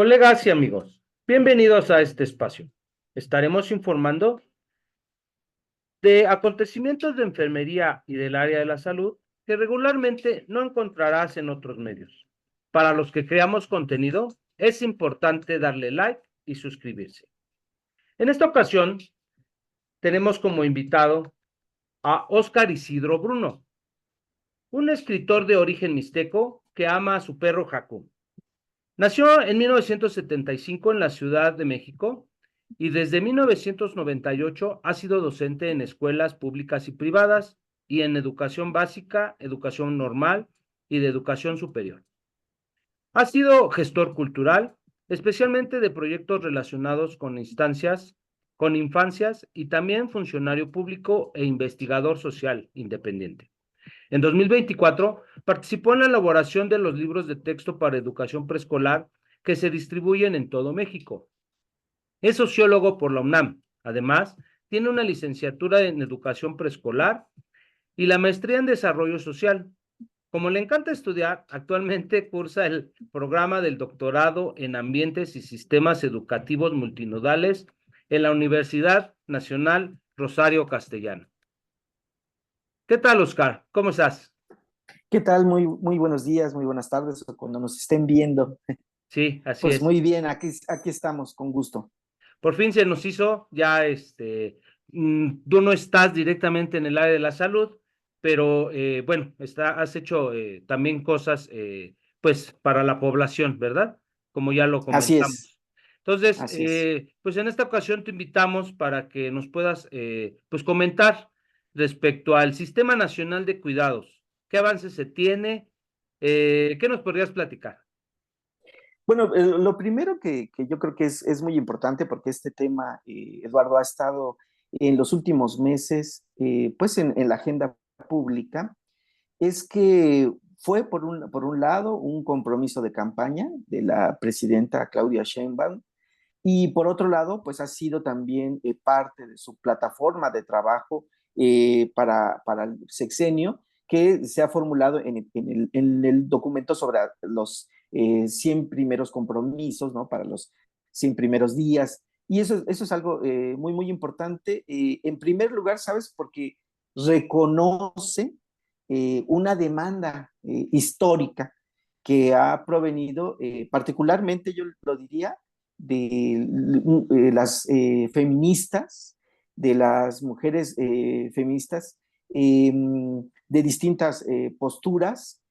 Colegas y amigos, bienvenidos a este espacio. Estaremos informando de acontecimientos de enfermería y del área de la salud que regularmente no encontrarás en otros medios. Para los que creamos contenido, es importante darle like y suscribirse. En esta ocasión, tenemos como invitado a Óscar Isidro Bruno, un escritor de origen mixteco que ama a su perro Jacob. Nació en 1975 en la Ciudad de México y desde 1998 ha sido docente en escuelas públicas y privadas y en educación básica, educación normal y de educación superior. Ha sido gestor cultural, especialmente de proyectos relacionados con instancias, con infancias y también funcionario público e investigador social independiente. En 2024 participó en la elaboración de los libros de texto para educación preescolar que se distribuyen en todo México. Es sociólogo por la UNAM. Además, tiene una licenciatura en educación preescolar y la maestría en desarrollo social. Como le encanta estudiar, actualmente cursa el programa del doctorado en ambientes y sistemas educativos multinodales en la Universidad Nacional Rosario Castellano. ¿Qué tal, Oscar? ¿Cómo estás? ¿Qué tal? Muy buenos días, muy buenas tardes, o cuando nos estén viendo. Sí, así Pues es. muy bien, aquí estamos, con gusto. Por fin se nos hizo, ya tú no estás directamente en el área de la salud, pero bueno, has hecho también cosas pues para la población, ¿verdad? Como ya lo Así es, comentamos. Entonces, así es. pues en esta ocasión te invitamos para que nos puedas pues comentar respecto al Sistema Nacional de Cuidados. ¿Qué avances se tiene? ¿Qué nos podrías platicar? Bueno, lo primero que yo creo que es muy importante, porque este tema, Eduardo, ha estado en los últimos meses, pues en la agenda pública, es que fue por un lado un compromiso de campaña de la presidenta Claudia Sheinbaum, y por otro lado, pues ha sido también parte de su plataforma de trabajo para el sexenio, que se ha formulado en el documento sobre los 100 primeros compromisos, ¿no? Para los 100 primeros días. Y eso es algo muy importante. En primer lugar, ¿sabes? Porque reconoce una demanda histórica que ha provenido, particularmente, yo lo diría, de las feministas, de las mujeres feministas, de distintas posturas,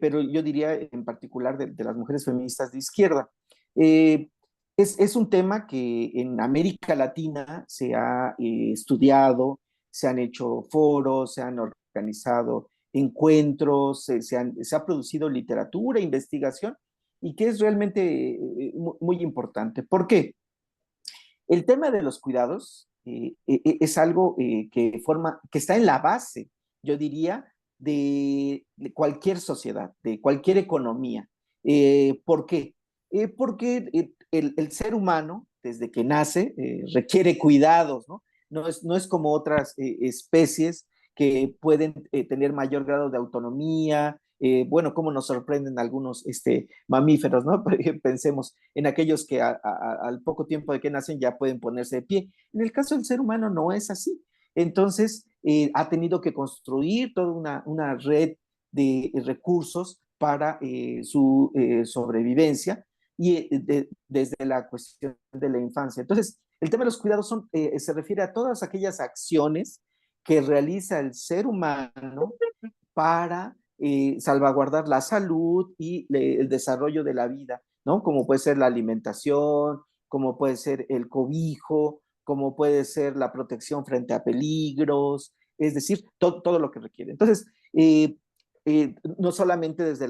pero yo diría en particular de las mujeres feministas de izquierda. Eh, es un tema que en América Latina se ha estudiado, se han hecho foros, se han organizado encuentros, se ha producido literatura, investigación, y que es realmente muy importante. ¿Por qué? El tema de los cuidados es algo que está en la base, yo diría, de cualquier sociedad, de cualquier economía. ¿Por qué? Porque el ser humano, desde que nace, requiere cuidados, ¿no? No es como otras especies que pueden tener mayor grado de autonomía. Bueno, como nos sorprenden algunos mamíferos, ¿no? Pensemos en aquellos que al poco tiempo de que nacen ya pueden ponerse de pie. En el caso del ser humano no es así. Entonces, ha tenido que construir toda una red de recursos para su sobrevivencia, y desde la cuestión de la infancia. Entonces, el tema de los cuidados se refiere a todas aquellas acciones que realiza el ser humano para salvaguardar la salud y el desarrollo de la vida, ¿no? Como puede ser la alimentación, como puede ser el cobijo, como puede ser la protección frente a peligros, es decir, todo lo que requiere. Entonces, no solamente desde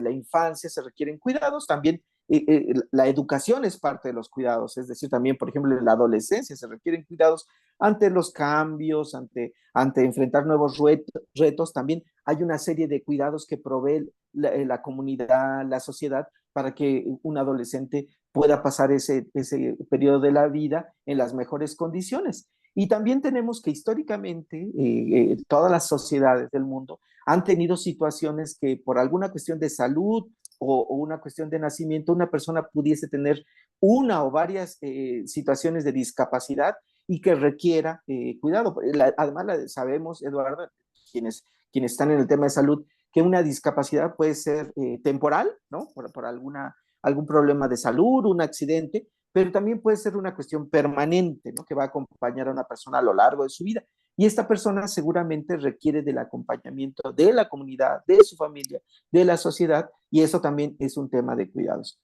la infancia se requieren cuidados, también la educación es parte de los cuidados, es decir, también, por ejemplo, en la adolescencia se requieren cuidados ante los cambios, ante enfrentar nuevos retos. También hay una serie de cuidados que provee la comunidad, la sociedad, para que un adolescente pueda pasar ese periodo de la vida en las mejores condiciones. Y también tenemos que históricamente todas las sociedades del mundo han tenido situaciones que por alguna cuestión de salud o una cuestión de nacimiento, una persona pudiese tener una o varias situaciones de discapacidad y que requiera cuidado. Además, sabemos, Eduardo, quienes están en el tema de salud, que una discapacidad puede ser temporal, ¿no? Por algún problema de salud, un accidente, pero también puede ser una cuestión permanente, ¿no? Que va a acompañar a una persona a lo largo de su vida. Y esta persona seguramente requiere del acompañamiento de la comunidad, de su familia, de la sociedad, y eso también es un tema de cuidados.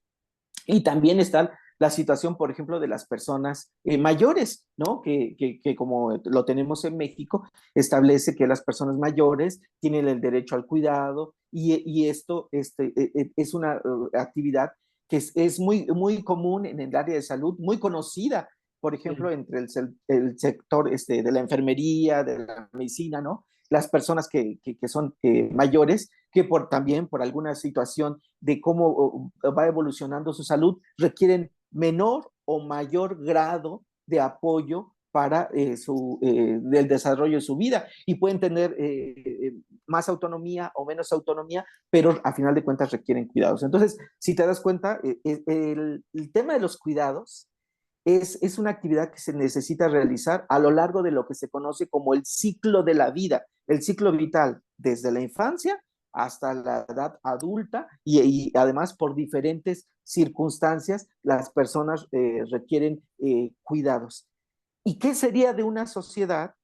Y también está la situación, por ejemplo, de las personas mayores, ¿no? Que como lo tenemos en México, establece que las personas mayores tienen el derecho al cuidado y esto es una actividad que es muy, muy común en el área de salud, muy conocida, por ejemplo, Sí. entre el sector de la enfermería, de la medicina, ¿no? Las personas que son mayores, que también por alguna situación de cómo va evolucionando su salud, requieren menor o mayor grado de apoyo para el desarrollo de su vida y pueden tener más autonomía o menos autonomía, pero a final de cuentas requieren cuidados. Entonces, si te das cuenta, el tema de los cuidados es una actividad que se necesita realizar a lo largo de lo que se conoce como el ciclo de la vida, el ciclo vital, desde la infancia hasta la edad adulta y además por diferentes circunstancias las personas requieren cuidados. ¿Y qué sería de una sociedad?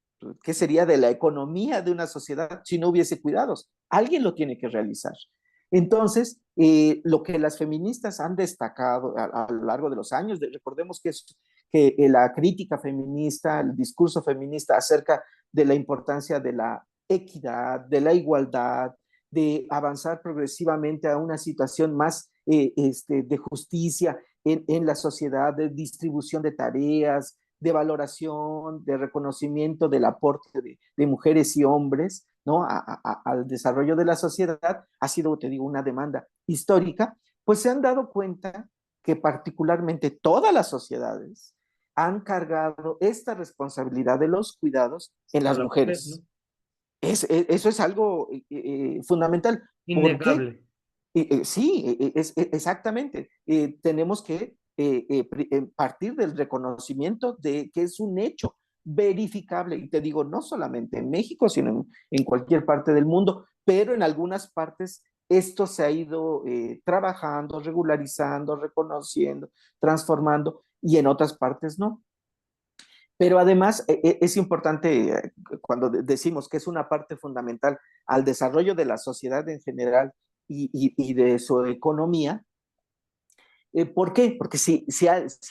¿Qué sería de la economía de una sociedad si no hubiese cuidados? Alguien lo tiene que realizar. Entonces, lo que las feministas han destacado a lo largo de los años, recordemos que la crítica feminista, el discurso feminista acerca de la importancia de la equidad, de la igualdad, de avanzar progresivamente a una situación más de justicia en la sociedad, de distribución de tareas, de valoración, de reconocimiento del aporte de mujeres y hombres, ¿no? Al desarrollo de la sociedad, ha sido, te digo, una demanda histórica, pues se han dado cuenta que particularmente todas las sociedades han cargado esta responsabilidad de los cuidados en A las la mujer, ¿no? mujeres. Eso es algo fundamental. ¿Por qué? Innegable. Sí, exactamente. Tenemos que partir del reconocimiento de que es un hecho verificable, y te digo, no solamente en México, sino en cualquier parte del mundo, pero en algunas partes esto se ha ido trabajando, regularizando, reconociendo, transformando, y en otras partes no. Pero además es importante cuando decimos que es una parte fundamental al desarrollo de la sociedad en general y de su economía. ¿Por qué? Porque si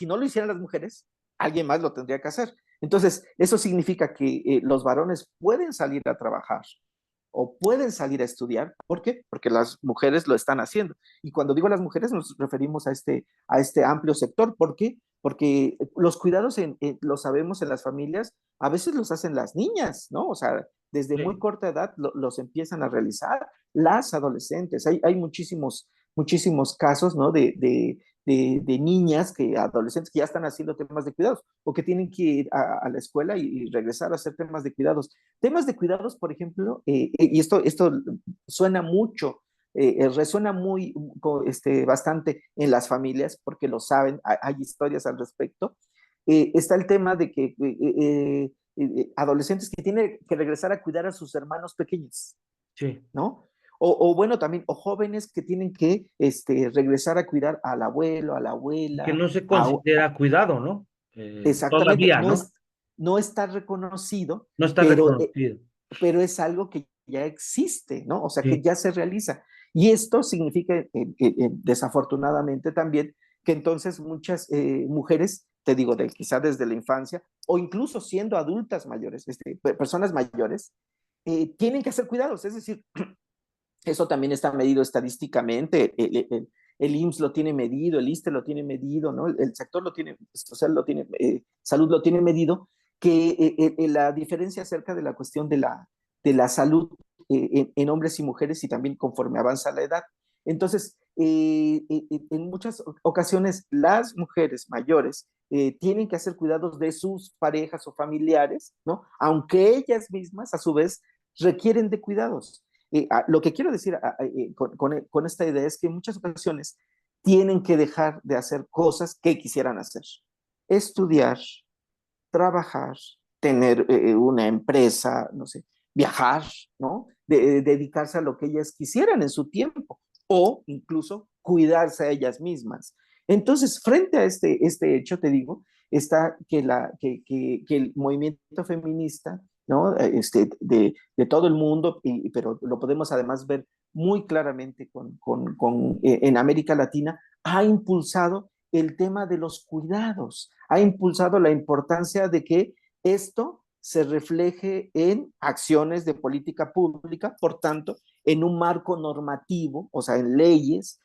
no lo hicieran las mujeres, alguien más lo tendría que hacer. Entonces, eso significa que los varones pueden salir a trabajar o pueden salir a estudiar. ¿Por qué? Porque las mujeres lo están haciendo. Y cuando digo las mujeres nos referimos a este amplio sector. ¿Por qué? Porque los cuidados, lo sabemos en las familias, a veces los hacen las niñas, ¿no? O sea, desde muy Sí. corta edad los empiezan a realizar las adolescentes. Hay muchísimos casos, ¿no? De niñas, adolescentes que ya están haciendo temas de cuidados o que tienen que ir a la escuela y regresar a hacer temas de cuidados. Temas de cuidados, por ejemplo, y esto suena mucho, resuena bastante en las familias porque lo saben, hay historias al respecto. Está el tema de que adolescentes que tienen que regresar a cuidar a sus hermanos pequeños, Sí. ¿no? O bueno, también, o jóvenes que tienen que regresar a cuidar al abuelo, a la Y que abuela, no se considera cuidado, ¿no? exactamente, Todavía, ¿no? no está reconocido, No está pero reconocido. es algo que ya existe, ¿no? O sea, que Sí. ya se realiza. Y esto significa, desafortunadamente también, que entonces muchas mujeres, te digo, quizá desde la infancia, o incluso siendo adultas mayores, personas mayores, tienen que hacer cuidados. Es decir, eso también está medido estadísticamente. El IMSS lo tiene medido, el ISSSTE lo tiene medido, ¿no? El sector lo tiene, social lo tiene, salud lo tiene medido, que la diferencia acerca de la cuestión de la salud en hombres y mujeres y también conforme avanza la edad. Entonces, en muchas ocasiones las mujeres mayores tienen que hacer cuidados de sus parejas o familiares, ¿no? Aunque ellas mismas, a su vez, requieren de cuidados. Lo que quiero decir con esta idea es que en muchas ocasiones tienen que dejar de hacer cosas que quisieran hacer. Estudiar, trabajar, tener una empresa, no sé, viajar, ¿no? Dedicarse a lo que ellas quisieran en su tiempo o incluso cuidarse a ellas mismas. Entonces, frente a este hecho, te digo, está que el movimiento feminista, ¿no? De todo el mundo, pero lo podemos además ver muy claramente en América Latina, ha impulsado el tema de los cuidados, ha impulsado la importancia de que esto se refleje en acciones de política pública, por tanto, en un marco normativo, o sea, en leyes,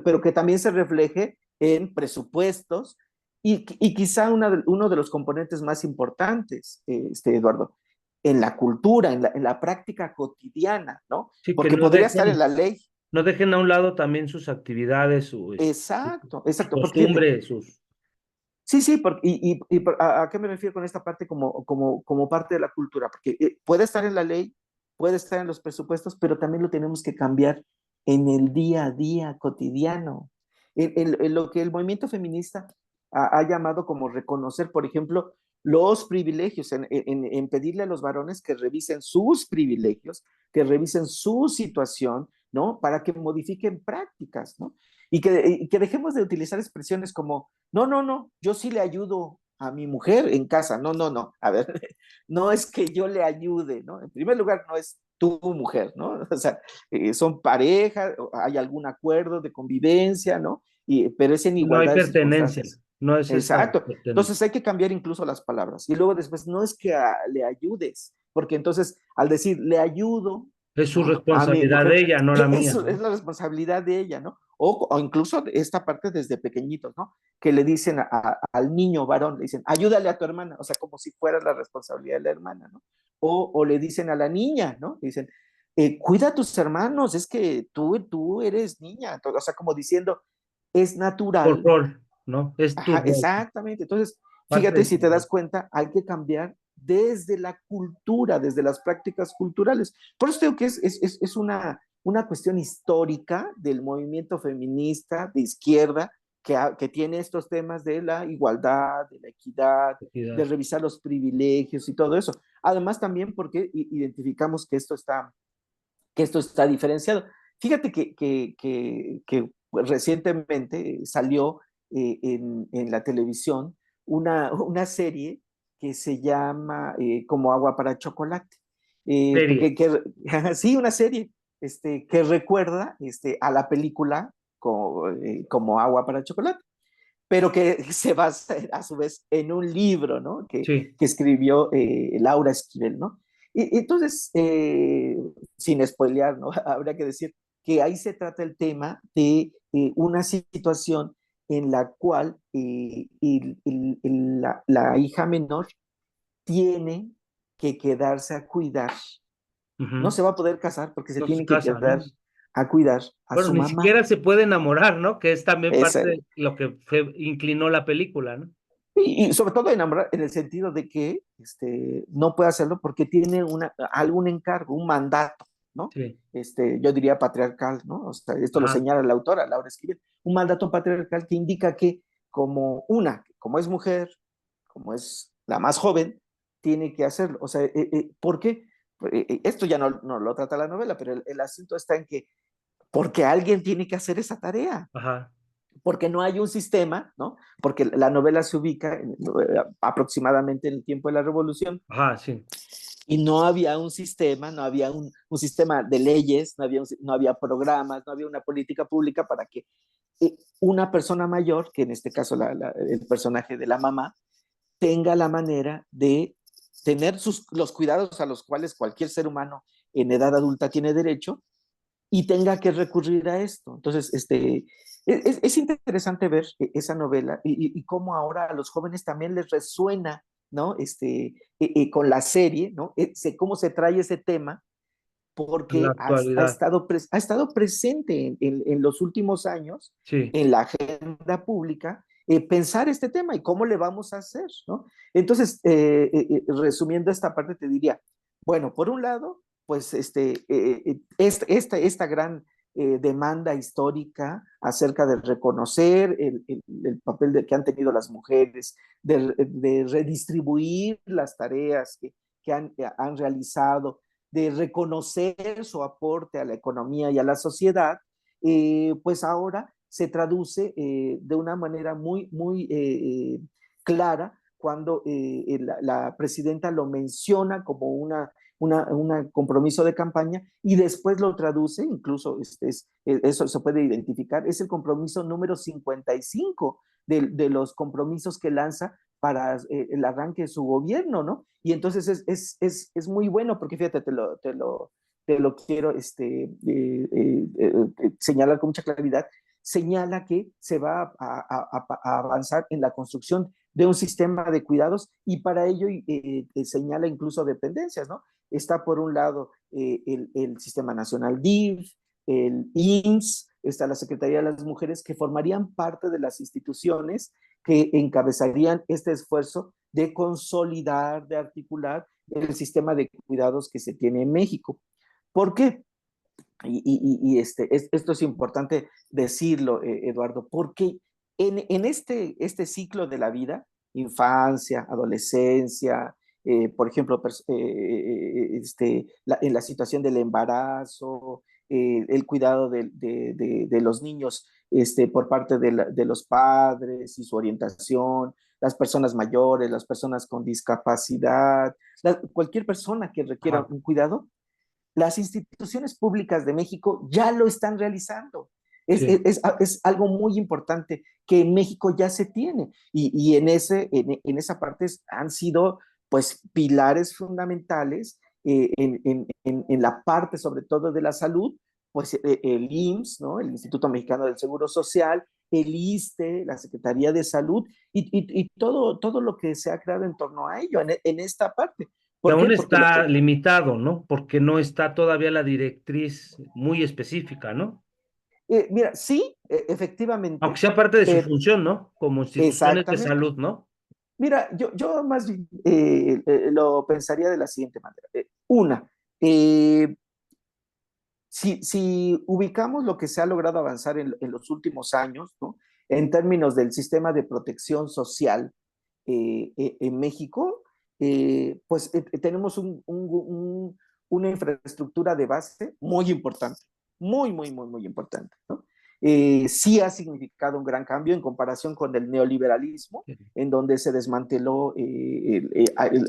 pero que también se refleje en presupuestos y quizá uno de los componentes más importantes, Eduardo, en la cultura, en la práctica cotidiana, ¿no? Sí, que Porque podría estar en la ley. no dejen a un lado también sus actividades, Exacto, sus exacto, porque fíjate, costumbres, sus... sí, sí, ¿a qué me refiero con esta parte como parte de la cultura? Porque puede estar en la ley, puede estar en los presupuestos, pero también lo tenemos que cambiar en el día a día cotidiano. En lo que el movimiento feminista ha llamado como reconocer, por ejemplo, los privilegios, en pedirle a los varones que revisen sus privilegios, que revisen su situación, ¿no? Para que modifiquen prácticas, ¿no? Y que dejemos de utilizar expresiones como no, no, no, yo sí le ayudo a mi mujer en casa. No, no, no. A ver, no es que yo le ayude, ¿no? En primer lugar, no es tu mujer, ¿no? O sea, son pareja, hay algún acuerdo de convivencia, ¿no? Pero es en No hay igualdad de pertenencia, circunstancias. no es esta Exacto. pertenencia. Entonces hay que cambiar incluso las palabras. Y luego después, no es que le ayudes, porque entonces al decir le ayudo, Es su ¿no? A mi responsabilidad de mujer, ella, no la mía, eso es ¿no? la responsabilidad de ella, ¿no? O incluso esta parte desde pequeñitos, ¿no? Que le dicen al niño varón, le dicen, ayúdale a tu hermana, o sea, como si fuera la responsabilidad de la hermana, ¿no? O le dicen a la niña, ¿no? Le dicen, cuida a tus hermanos, es que tú eres niña, o sea, como diciendo, es Por natural. rol, ¿no? Es tu Ajá, rol, exactamente. Entonces, parte fíjate, de si tu te rol. das cuenta, hay que cambiar desde la cultura, desde las prácticas culturales. Por eso digo que es una cuestión histórica del movimiento feminista de izquierda que tiene estos temas de la igualdad, de la equidad, de revisar los privilegios y todo eso. Además, también porque identificamos que esto está diferenciado. Fíjate que recientemente salió en la televisión una serie que se llama Como agua para chocolate. Serie. Sí, una serie que recuerda a la película como agua para chocolate, pero que se basa a su vez en un libro, ¿no? Sí, Que escribió Laura Esquivel, ¿no? Y entonces, sin spoilear, ¿no? Habría que decir que ahí se trata el tema de una situación en la cual la hija menor tiene que quedarse a cuidar. No ujú. se va a poder casar porque se No se tiene que casa, quedar ¿no? a cuidar a Bueno, su ni mamá. siquiera se puede enamorar, ¿no? Que es también Esa, parte de lo que inclinó la película, ¿no? y sobre todo enamorar en el sentido de que no puede hacerlo porque tiene algún encargo, un mandato, ¿no? Sí, Yo diría patriarcal, ¿no? O sea, esto lo ajá, señala la autora, Laura Esquivel, un mandato patriarcal que indica que como es mujer, como es la más joven, tiene que hacerlo. O sea, ¿por qué? Esto ya no lo trata la novela, pero el asunto está en que porque alguien tiene que hacer esa tarea ajá, porque no hay un sistema, ¿no? Porque la novela se ubica aproximadamente en el tiempo de la Revolución ajá, sí. y no había un sistema, no había un sistema de leyes, no había programas, no había una política pública para que una persona mayor, que en este caso el personaje de la mamá, tenga la manera de tener los cuidados a los cuales cualquier ser humano en edad adulta tiene derecho y tenga que recurrir a esto. Entonces, es interesante ver esa novela y cómo ahora a los jóvenes también les resuena, ¿no? Con la serie, ¿no? Cómo se trae ese tema, En la porque actualidad, ha estado presente en los últimos años sí. en la agenda pública, pensar este tema y cómo le vamos a hacer, ¿no? Entonces, resumiendo esta parte, te diría, bueno, por un lado, pues esta gran demanda histórica acerca de reconocer el papel que han tenido las mujeres, de redistribuir las tareas han realizado, de reconocer su aporte a la economía y a la sociedad, pues ahora se traduce de una manera muy clara cuando la presidenta lo menciona como un compromiso de campaña y después lo traduce, incluso eso se puede identificar, es el compromiso número 55 de los compromisos que lanza para el arranque de su gobierno, ¿no? Y entonces es muy bueno porque fíjate, te lo quiero señalar con mucha claridad, señala que se va a avanzar en la construcción de un sistema de cuidados y para ello señala incluso dependencias, ¿no? Está por un lado el Sistema Nacional DIF, el IMSS, está la Secretaría de las Mujeres, que formarían parte de las instituciones que encabezarían este esfuerzo de consolidar, de articular el sistema de cuidados que se tiene en México. ¿Por qué? Esto es importante decirlo, Eduardo, porque en este ciclo de la vida, infancia, adolescencia, por ejemplo, en la situación del embarazo, el cuidado de los niños por parte de los padres y su orientación, las personas mayores, las personas con discapacidad, cualquier persona que requiera Ajá, un cuidado, las instituciones públicas de México ya lo están realizando. sí, Es algo muy importante que en México ya se tiene y en esa parte han sido pues pilares fundamentales en la parte sobre todo de la salud, pues el IMSS, ¿no? El Instituto Mexicano del Seguro Social, el ISSSTE, la Secretaría de Salud y todo lo que se ha creado en torno a ello en esta parte. que ¿Por aún qué? Porque los, está limitado, ¿no? Porque no está todavía la directriz muy específica, ¿no? Mira, sí, Aunque efectivamente, sea parte de su pero función, ¿no? Como instituciones de exactamente. salud, ¿no? Mira, yo más bien lo pensaría de la siguiente manera. Una, eh, si ubicamos lo que se ha logrado avanzar en los últimos años, ¿no? En términos del sistema de protección social en México, pues tenemos una infraestructura de base muy importante, muy importante, ¿no? Sí ha significado un gran cambio en comparación con el neoliberalismo, en donde se desmanteló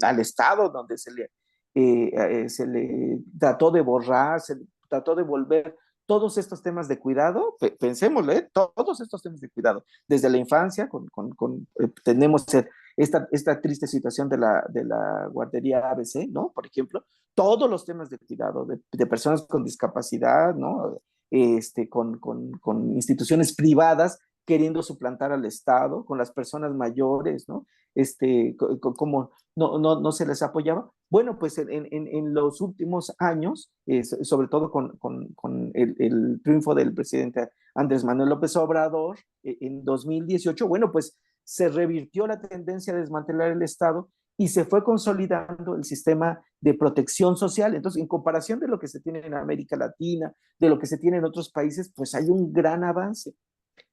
al Estado, donde se le trató de borrar, se trató de volver todos estos temas de cuidado, pensémoslo, todos estos temas de cuidado, desde la infancia, tenemos esta triste situación de la guardería ABC, ¿no? Por ejemplo, todos los temas de cuidado de personas con discapacidad, ¿no? Con instituciones privadas queriendo suplantar al Estado, con las personas mayores, ¿no? Como no se les apoyaba. Bueno, pues en los últimos años, sobre todo con el triunfo del presidente Andrés Manuel López Obrador en 2018, bueno, pues se revirtió la tendencia a desmantelar el Estado y se fue consolidando el sistema de protección social. Entonces, en comparación de lo que se tiene en América Latina, de lo que se tiene en otros países, pues hay un gran avance.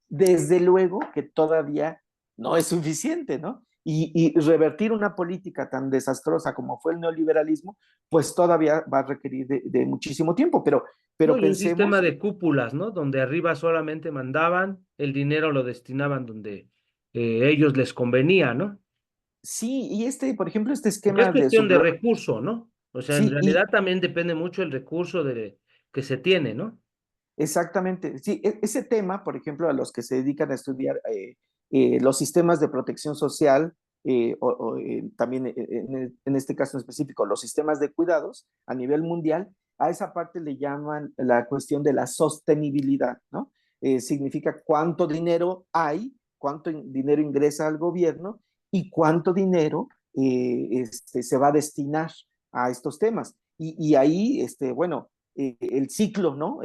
Desde luego que todavía no es suficiente, ¿no? Y revertir una política tan desastrosa como fue el neoliberalismo, pues todavía va a requerir de muchísimo tiempo, No, pero y un sistema pensemos, de cúpulas, ¿no? Donde arriba solamente mandaban, el dinero lo destinaban donde ellos les convenía, ¿no? sí, y por ejemplo, este Porque es esquema de cuestión de subro, recurso, ¿no? O sea, en sí, realidad también depende mucho el recurso que se tiene, ¿no? exactamente, sí, ese tema, por ejemplo, a los que se dedican a estudiar los sistemas de protección social, también en este caso en específico, los sistemas de cuidados a nivel mundial, a esa parte le llaman la cuestión de la sostenibilidad, ¿no? Significa cuánto dinero hay, cuánto dinero ingresa al gobierno y cuánto dinero se va a destinar a estos temas. Y ahí, bueno, el ciclo, ¿no?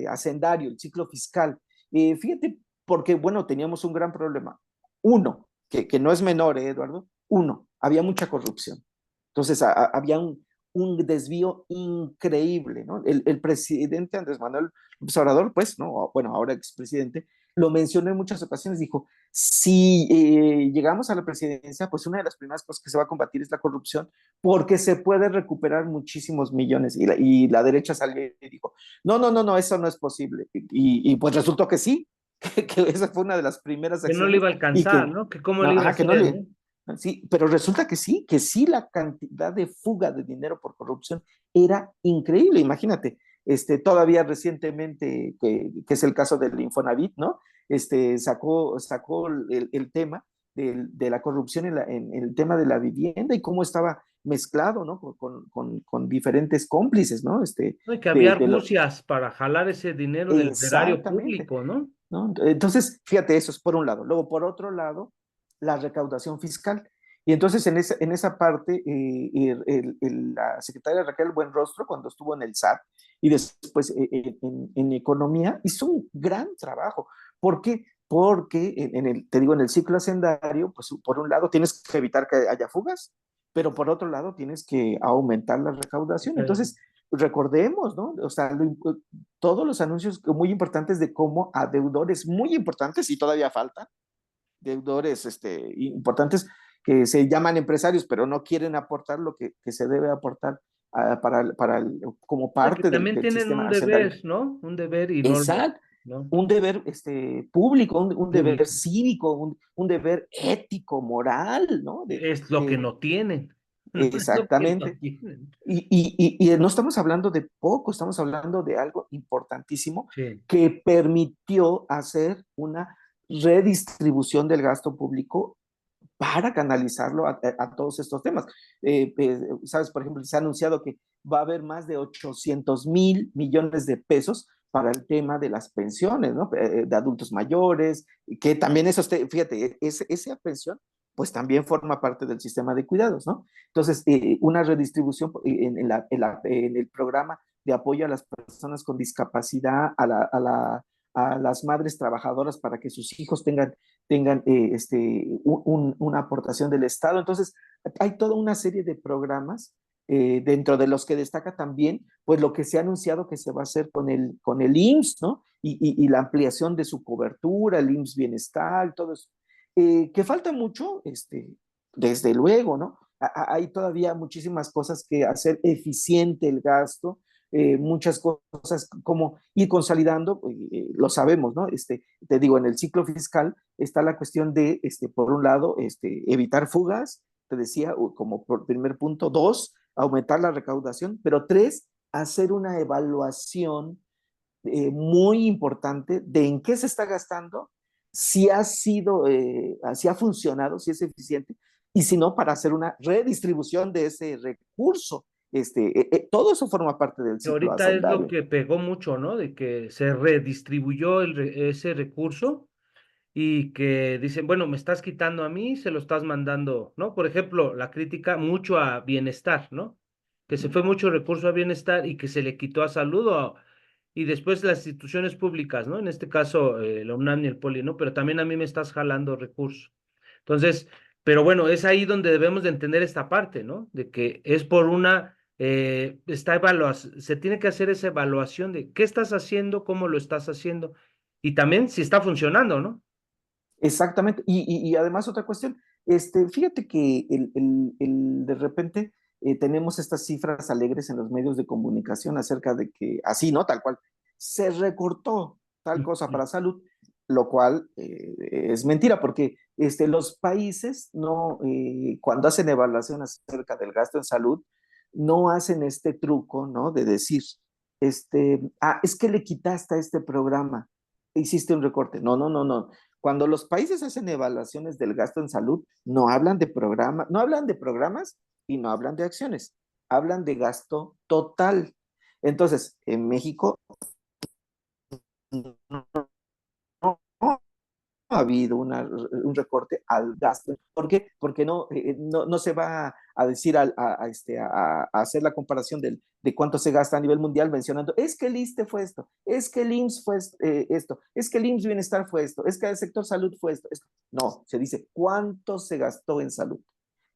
Hacendario, el ciclo fiscal. Fíjate, porque, bueno, teníamos un gran problema. Uno, que no es menor, Eduardo. Uno, había mucha corrupción. Entonces, había un desvío increíble, ¿no? El presidente Andrés Manuel López Obrador, pues, ¿no? Bueno, ahora expresidente, lo mencionó en muchas ocasiones, dijo, si llegamos a la presidencia, pues una de las primeras cosas que se va a combatir es la corrupción, porque se puede recuperar muchísimos millones. Y la derecha salió y dijo, no, no, no, no, eso no es posible. Y pues resultó que sí, que esa fue una de las primeras Que no le acciones iba a y alcanzar, que, ¿no? Que cómo no, le iba a ajá, que no hacer, le, ¿no? sí, pero resulta que sí la cantidad de fuga de dinero por corrupción era increíble, imagínate, todavía recientemente, que es el caso del Infonavit, ¿no? Sacó el tema de la corrupción en el tema de la vivienda y cómo estaba mezclado, ¿no? Con diferentes cómplices, ¿no? No, y que había De lo, argucias para jalar ese dinero del erario exactamente, público, ¿no? ¿no? Entonces, fíjate, eso es por un lado. Luego, por otro lado, la recaudación fiscal. Y entonces, en esa parte, la secretaria Raquel Buenrostro, cuando estuvo en el SAT y después en economía, hizo un gran trabajo. ¿Por qué? Porque, te digo, en el ciclo hacendario, pues por un lado tienes que evitar que haya fugas, pero por otro lado tienes que aumentar la recaudación. Entonces, recordemos, ¿no? O sea, todos los anuncios muy importantes de cómo a deudores muy importantes, y todavía faltan, deudores importantes que se llaman empresarios, pero no quieren aportar lo que se debe aportar como No, y que parte del, también del tienen sistema un hacendario. deber, ¿no? Un deber y no lo, Exacto. ¿no? Un deber público, un deber Público. cívico, un deber ético, moral, ¿no? Es lo que De, no tienen. Es lo que no exactamente. tienen. Y no estamos hablando de poco, estamos hablando de algo importantísimo Sí. que permitió hacer una redistribución del gasto público para canalizarlo a todos estos temas. Sabes, por ejemplo, se ha anunciado que va a haber más de 800,000 millones de pesos para el tema de las pensiones, ¿no? De adultos mayores, que también eso, fíjate, esa pensión pues también forma parte del sistema de cuidados, ¿no? Entonces, una redistribución en el programa de apoyo a las personas con discapacidad, a las madres trabajadoras para que sus hijos tengan una aportación del Estado. Entonces, hay toda una serie de programas dentro de los que destaca también, pues lo que se ha anunciado que se va a hacer con el IMSS, ¿no? Y la ampliación de su cobertura, el IMSS Bienestar, todo eso. Que falta mucho, desde luego, ¿no? Hay todavía muchísimas cosas que hacer eficiente el gasto, muchas cosas como ir consolidando, lo sabemos, ¿no? Te digo, en el ciclo fiscal está la cuestión de, por un lado, evitar fugas, te decía, como por primer punto. Dos, aumentar la recaudación, pero tres, hacer una evaluación muy importante de en qué se está gastando, si ha funcionado, si es eficiente, y si no, para hacer una redistribución de ese recurso. Todo eso forma parte del Que ciclo ahorita es lo hacendario. que pegó mucho, ¿no? De que se redistribuyó ese recurso y que dicen, bueno, me estás quitando a mí, se lo estás mandando, ¿no? Por ejemplo, la crítica mucho a bienestar, ¿no? Que se fue mucho recurso a bienestar y que se le quitó a salud y después las instituciones públicas, ¿no? En este caso, la UNAM y el Poli, ¿no? Pero también a mí me estás jalando recursos. Entonces, pero bueno, es ahí donde debemos de entender esta parte, ¿no? De que es por una, se tiene que hacer esa evaluación de qué estás haciendo, cómo lo estás haciendo y también si está funcionando, ¿no? Exactamente. Y además otra cuestión, fíjate que de repente tenemos estas cifras alegres en los medios de comunicación acerca de que, así, ¿no? Tal cual, se recortó tal cosa Ujú. para salud, lo cual es mentira, porque los países no, cuando hacen evaluación acerca del gasto en salud, no hacen este truco, ¿no? De decir, es que le quitaste a este programa, hiciste un recorte. No, no, no, no. Cuando los países hacen evaluaciones del gasto en salud, no hablan de programas y no hablan de acciones, hablan de gasto total. Entonces, en México no, no ha habido un recorte al gasto. ¿Por qué? Porque no se va a decir a hacer la comparación de cuánto se gasta a nivel mundial mencionando, es que el ISSSTE fue esto, es que el IMSS fue esto, es que el IMSS Bienestar fue esto, es que el sector salud fue esto. No, se dice cuánto se gastó en salud.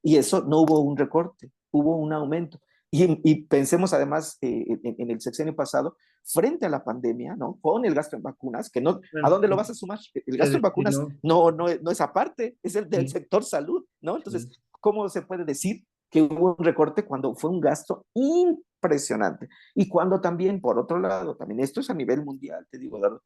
Y eso no hubo un recorte, hubo un aumento. Y pensemos además en el sexenio pasado, frente a la pandemia, ¿no? Con el gasto en vacunas, que no, ¿a Bueno, dónde lo vas a sumar? El se gasto en vacunas destinó, no es aparte, es el del sí, sector salud, ¿no? Entonces, sí. ¿cómo se puede decir que hubo un recorte cuando fue un gasto impresionante? Y cuando también, por otro lado, también esto es a nivel mundial, te digo, Eduardo,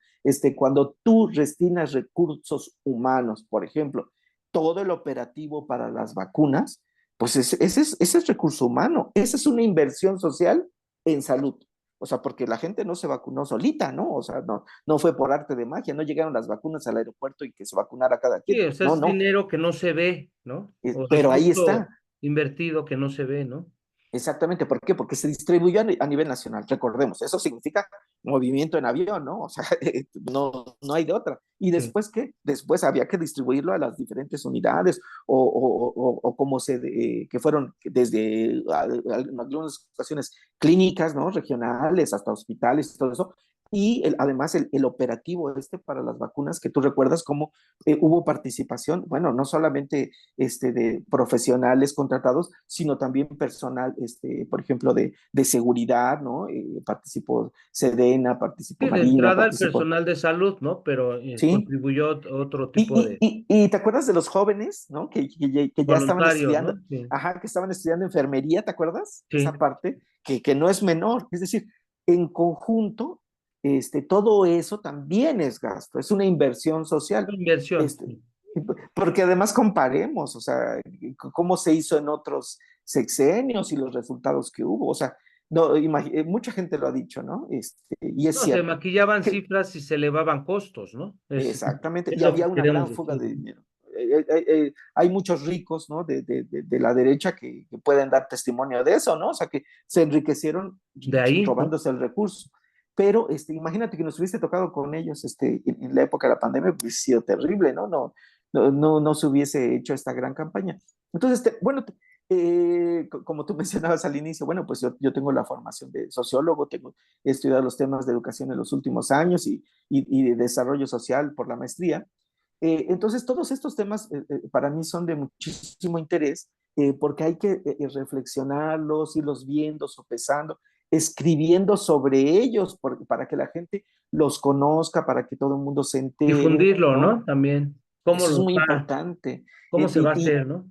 cuando tú destinas recursos humanos, por ejemplo, todo el operativo para las vacunas, pues ese es recurso humano, esa es una inversión social en salud. O sea, porque la gente no se vacunó solita, ¿no? O sea, no fue por arte de magia, no llegaron las vacunas al aeropuerto y que se vacunara cada Sí, quien. o sea, No, es no. dinero que no se ve, ¿no? O Pero ahí recurso está. invertido que no se ve, ¿no? Exactamente, ¿por qué? Porque se distribuyó a nivel nacional, recordemos, eso significa movimiento en avión, ¿no? O sea, no hay de otra. ¿Y Sí. después qué? Después había que distribuirlo a las diferentes unidades o como que fueron desde en algunas ocasiones clínicas, ¿no? Regionales, hasta hospitales, todo eso. Y además el operativo para las vacunas, que tú recuerdas cómo hubo participación, bueno, no solamente de profesionales contratados, sino también personal, por ejemplo, de seguridad, ¿no? Participó Sedena, participó Sí, de Marina, entrada el participó, personal de salud, ¿no? Pero ¿sí? contribuyó otro tipo de Y te acuerdas de los jóvenes, ¿no? Que ya estaban voluntarios, estudiando, ¿no? Sí, ajá, que estaban estudiando enfermería, ¿te acuerdas? sí, Esa parte, que no es menor. Es decir, en conjunto, todo eso también es gasto, es una inversión social. inversión. Este, Sí. porque además comparemos, o sea, cómo se hizo en otros sexenios y los resultados que hubo. O sea, no, mucha gente lo ha dicho, ¿no? Y es No, se cierto. maquillaban cifras y se elevaban costos, ¿no? Exactamente, Es y lo había que una queremos gran fuga decir, de ¿no? dinero. Hay muchos ricos, ¿no? De la derecha que pueden dar testimonio de eso, ¿no? O sea, que se enriquecieron De ahí, ¿no? robándose el recurso. Pero imagínate que nos hubiese tocado con ellos en la época de la pandemia, pues ha sido terrible, ¿no? No se hubiese hecho esta gran campaña. Entonces, bueno, como tú mencionabas al inicio, bueno, pues yo tengo la formación de sociólogo, he estudiado los temas de educación en los últimos años y de desarrollo social por la maestría. Entonces, todos estos temas para mí son de muchísimo interés porque hay que reflexionarlos, irlos viendo, sopesando, escribiendo sobre ellos para que la gente los conozca, para que todo el mundo se entere, Difundirlo, ¿no? ¿no? También. ¿Cómo Eso es lo muy va? importante. ¿Cómo se va a hacer, no?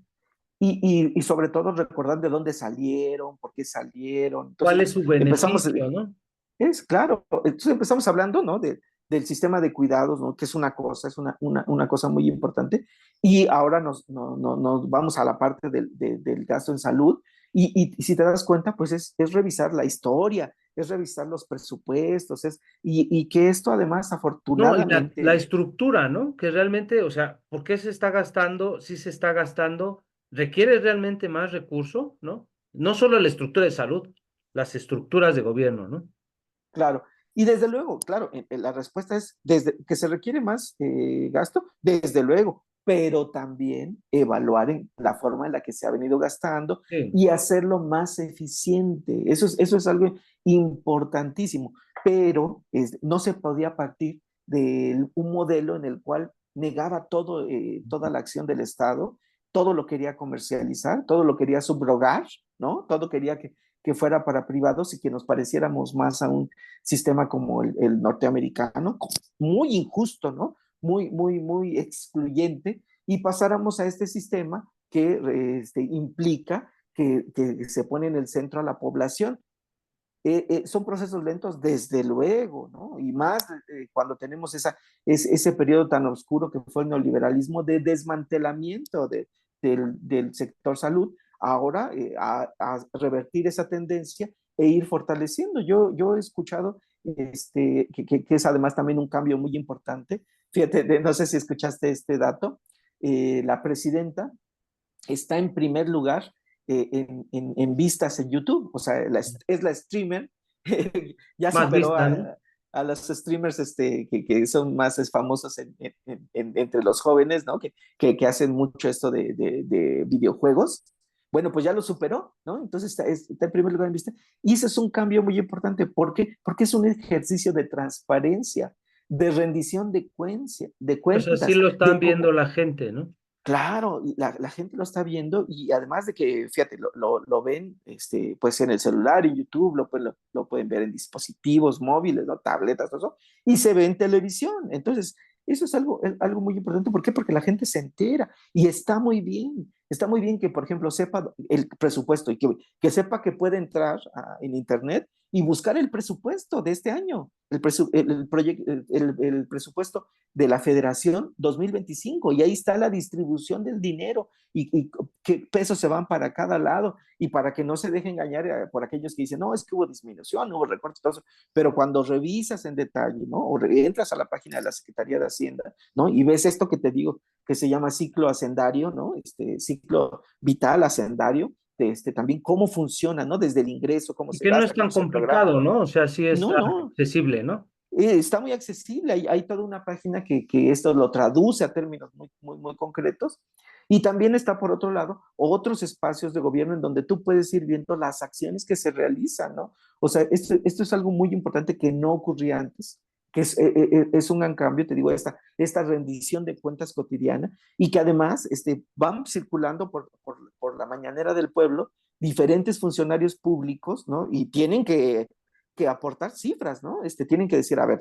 Y sobre todo recordar de dónde salieron, por qué salieron. ¿Cuál Entonces es su empezamos, beneficio, no? es claro, entonces empezamos hablando, ¿no? Del sistema de cuidados, ¿no? Que es una cosa, es una cosa muy importante. Y ahora nos vamos a la parte del gasto en salud. Y si te das cuenta, pues es revisar la historia, es revisar los presupuestos, y que esto además No, y la afortunadamente, estructura, ¿no? Que realmente, o sea, ¿por qué se está gastando? Si se está gastando, requiere realmente más recurso, ¿no? No solo la estructura de salud, las estructuras de gobierno, ¿no? claro. Y desde luego, claro, la respuesta es desde que se requiere más gasto, desde luego, pero también evaluar la forma en la que se ha venido gastando Sí. y hacerlo más eficiente. Eso es algo importantísimo, pero no se podía partir de un modelo en el cual negaba toda la acción del Estado, todo lo quería comercializar, todo lo quería subrogar, ¿no? Todo quería que fuera para privados y que nos pareciéramos más a un sistema como el norteamericano, muy injusto, ¿no? Muy excluyente, y pasáramos a este sistema que implica que se pone en el centro a la población. Son procesos lentos, desde luego, ¿no? Y más cuando tenemos ese periodo tan oscuro que fue el neoliberalismo de desmantelamiento del sector salud, ahora a revertir esa tendencia e ir fortaleciendo. Yo he escuchado que es además también un cambio muy importante. Fíjate, no sé si escuchaste este dato, la presidenta está en primer lugar en vistas en YouTube, o sea, es la streamer, ya Más superó vista, ¿no? a los streamers que son más famosos entre los jóvenes, ¿no? Que hacen mucho esto de videojuegos. Bueno, pues ya lo superó, ¿no? Entonces está en primer lugar en vista. Y ese es un cambio muy importante. ¿Por qué? Porque es un ejercicio de transparencia, de rendición de Pues así cuentas, lo están de viendo cómo, la gente, ¿no? Claro, y la gente lo está viendo y además de que, fíjate, lo ven pues en el celular, en YouTube, lo pueden ver en dispositivos móviles, ¿no? Tabletas, todo eso, y se ve en televisión. Entonces, eso es algo muy importante. ¿Por qué? Porque la gente se entera y está muy bien. Está muy bien que, por ejemplo, sepa el presupuesto y que sepa que puede entrar en Internet y buscar el presupuesto de este año, el presupuesto de la Federación 2025 y ahí está la distribución del dinero y qué pesos se van para cada lado y para que no se deje engañar por aquellos que dicen, no, es que hubo disminución, hubo recortes, todo eso, pero cuando revisas en detalle, ¿no? O entras a la página de la Secretaría de Hacienda, ¿no? Y ves esto que te digo, que se llama ciclo hacendario, ¿no? Ciclo vital hacendario, también cómo funciona, ¿no? Desde el ingreso, cómo Y se que no es gasta, tan cómo se programa. complicado, ¿no? O sea, sí No, está no, accesible, ¿no? está muy accesible, hay toda una página que esto lo traduce a términos muy, muy, muy concretos. Y también está, por otro lado, otros espacios de gobierno en donde tú puedes ir viendo las acciones que se realizan, ¿no? O sea, esto es algo muy importante que no ocurría antes, que es un gran cambio, te digo, esta rendición de cuentas cotidiana y que además van circulando por la mañanera del pueblo diferentes funcionarios públicos, ¿no? Y tienen que aportar cifras, ¿no? Tienen que decir, a ver,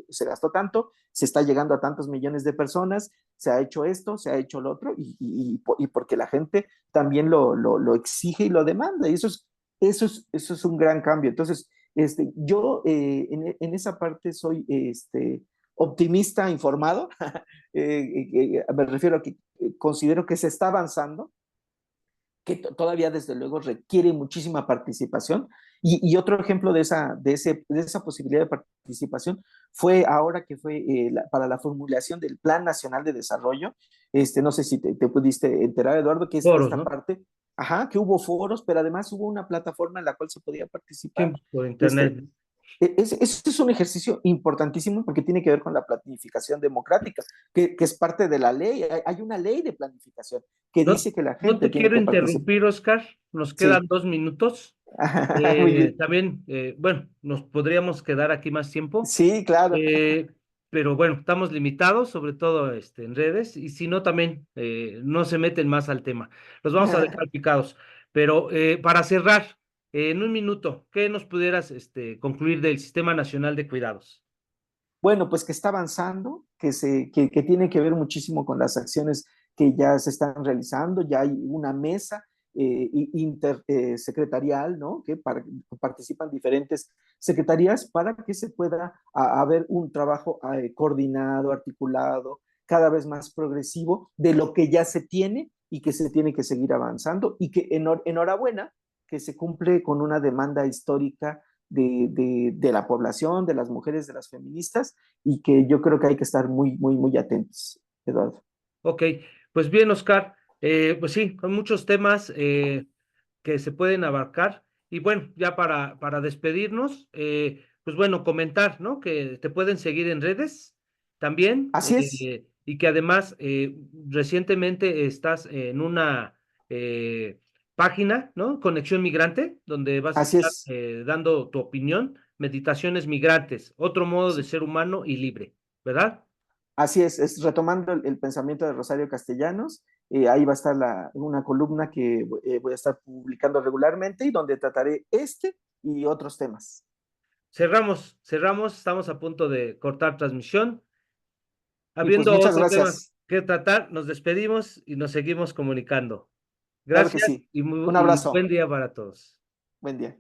se gastó tanto, se está llegando a tantos millones de personas, se ha hecho esto, se ha hecho lo otro, y porque la gente también lo exige y lo demanda, y eso es un gran cambio. Entonces, yo en esa parte soy optimista, informado, me refiero a que considero que se está avanzando, que todavía desde luego requiere muchísima participación. Y otro ejemplo de esa posibilidad de participación fue ahora que fue para la formulación del Plan Nacional de Desarrollo. No sé si te pudiste enterar, Eduardo, que es Foros, esta ¿no? parte, ajá, que hubo foros, pero además hubo una plataforma en la cual se podía participar. Sí, por Este, internet. ese es un ejercicio importantísimo porque tiene que ver con la planificación democrática, que es parte de la ley. Hay una ley de planificación que No, dice que la no gente te tiene quiero que participar. interrumpir, Oscar. Nos quedan Sí, 2 minutos. muy bien. También, bueno, nos podríamos quedar aquí más tiempo, Sí, claro. eh, pero bueno, estamos limitados, sobre todo en redes, y si no, también no se meten más al tema. Los vamos a dejar picados. Pero para cerrar, en 1 minuto, ¿qué nos pudieras concluir del Sistema Nacional de Cuidados? Bueno, pues que está avanzando, que tiene que ver muchísimo con las acciones que ya se están realizando. Ya hay una mesa intersecretarial, ¿no? Participan diferentes secretarías para que se pueda haber un trabajo coordinado, articulado, cada vez más progresivo de lo que ya se tiene y que se tiene que seguir avanzando y que enhorabuena que se cumple con una demanda histórica de la población, de las mujeres, de las feministas, y que yo creo que hay que estar muy, muy, muy atentos, Eduardo. Ok, pues bien, Oscar, pues sí, con muchos temas que se pueden abarcar. Y bueno, ya para despedirnos, pues bueno, comentar, ¿no? Que te pueden seguir en redes también, Así es, y que además recientemente estás en una eh, página, ¿no? Conexión Migrante, donde vas a así estar es, dando tu opinión, Meditaciones Migrantes, otro modo de ser humano y libre, ¿verdad? así es retomando el pensamiento de Rosario Castellanos. Ahí va a estar una columna que voy a estar publicando regularmente y donde trataré y otros temas. Cerramos, estamos a punto de cortar transmisión. Y pues Habiendo muchas otro tema gracias. que tratar, nos despedimos y nos seguimos comunicando. Claro que Gracias sí. Un y buen abrazo. día para todos. Buen día.